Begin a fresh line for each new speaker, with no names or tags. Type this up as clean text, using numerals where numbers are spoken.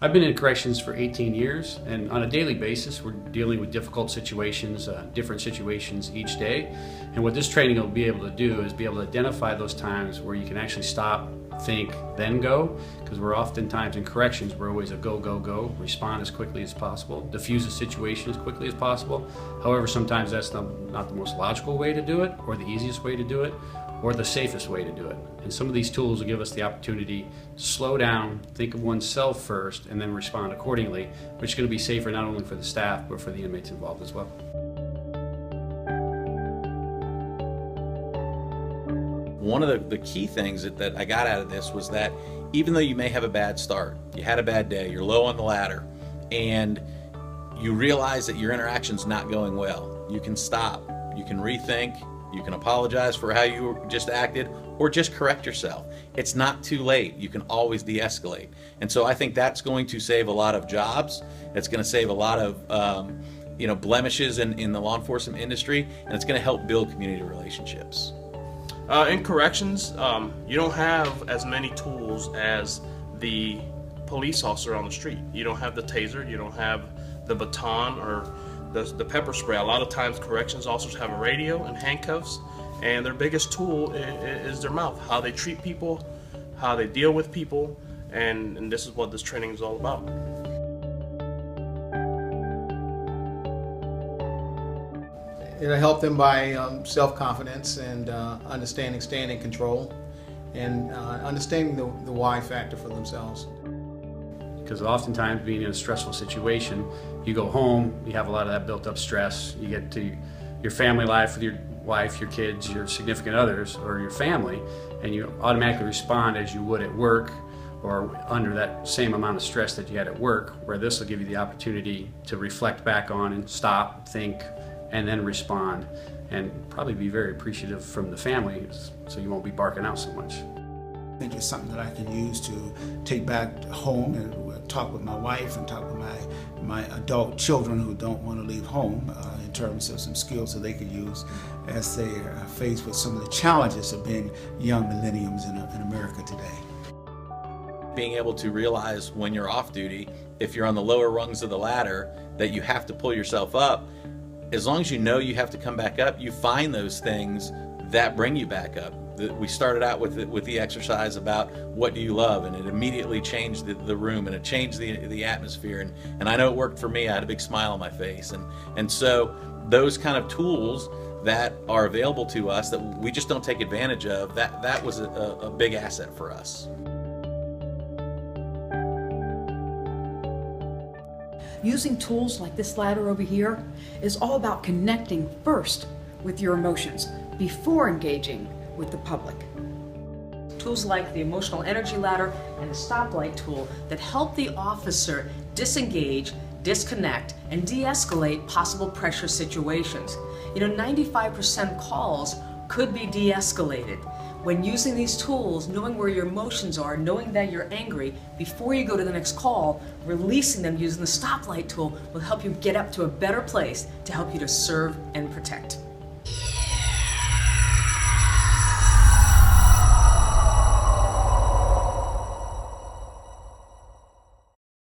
I've been in corrections for 18 years, and on a daily basis we're dealing with difficult situations, different situations each day. And what this training will be able to do is be able to identify those times where you can actually stop, think, then go, because we're oftentimes in corrections, we're always a go, go, go, respond as quickly as possible, diffuse the situation as quickly as possible. However, sometimes that's not the most logical way to do it, or the easiest way to do it, or the safest way to do it. And some of these tools will give us the opportunity to slow down, think of oneself first, and then respond accordingly, which is going to be safer not only for the staff, but for the inmates involved as well.
One of the key things that I got out of this was that even though you may have a bad start, you had a bad day, you're low on the ladder, and you realize that your interaction's not going well, you can stop, you can rethink, you can apologize for how you just acted, or just correct yourself. It's not too late. You can always de-escalate. And so I think that's going to save a lot of jobs. It's going to save a lot of blemishes in the law enforcement industry, and it's going to help build community relationships.
In corrections, you don't have as many tools as the police officer on the street. You don't have the taser, you don't have the baton or the pepper spray. A lot of times corrections officers have a radio and handcuffs, and their biggest tool is their mouth, how they treat people, how they deal with people, and this is what this training is all about.
It'll help them by self-confidence and understanding staying in control and understanding the why factor for themselves.
Because oftentimes being in a stressful situation, you go home, you have a lot of that built up stress, you get to your family life with your wife, your kids, your significant others, or your family, and you automatically respond as you would at work or under that same amount of stress that you had at work, where this will give you the opportunity to reflect back on and stop, think, and then respond, and probably be very appreciative from the family so you won't be barking out so much.
I think it's something that I can use to take back home and talk with my wife and talk with my adult children who don't want to leave home in terms of some skills that they could use as they are faced with some of the challenges of being young millenniums in America today.
Being able to realize when you're off duty, if you're on the lower rungs of the ladder, that you have to pull yourself up. As long as you know you have to come back up, you find those things that bring you back up. We started out with the exercise about what do you love, and it immediately changed the room, and it changed the atmosphere, and I know it worked for me. I had a big smile on my face, and so those kind of tools that are available to us that we just don't take advantage of, that was a big asset for us.
Using tools like this ladder over here is all about connecting first with your emotions before engaging with the public. Tools like the emotional energy ladder and the stoplight tool that help the officer disengage, disconnect, and de-escalate possible pressure situations. 95% of calls could be de-escalated. When using these tools, knowing where your emotions are, knowing that you're angry, before you go to the next call, releasing them using the stoplight tool will help you get up to a better place to help you to serve and protect.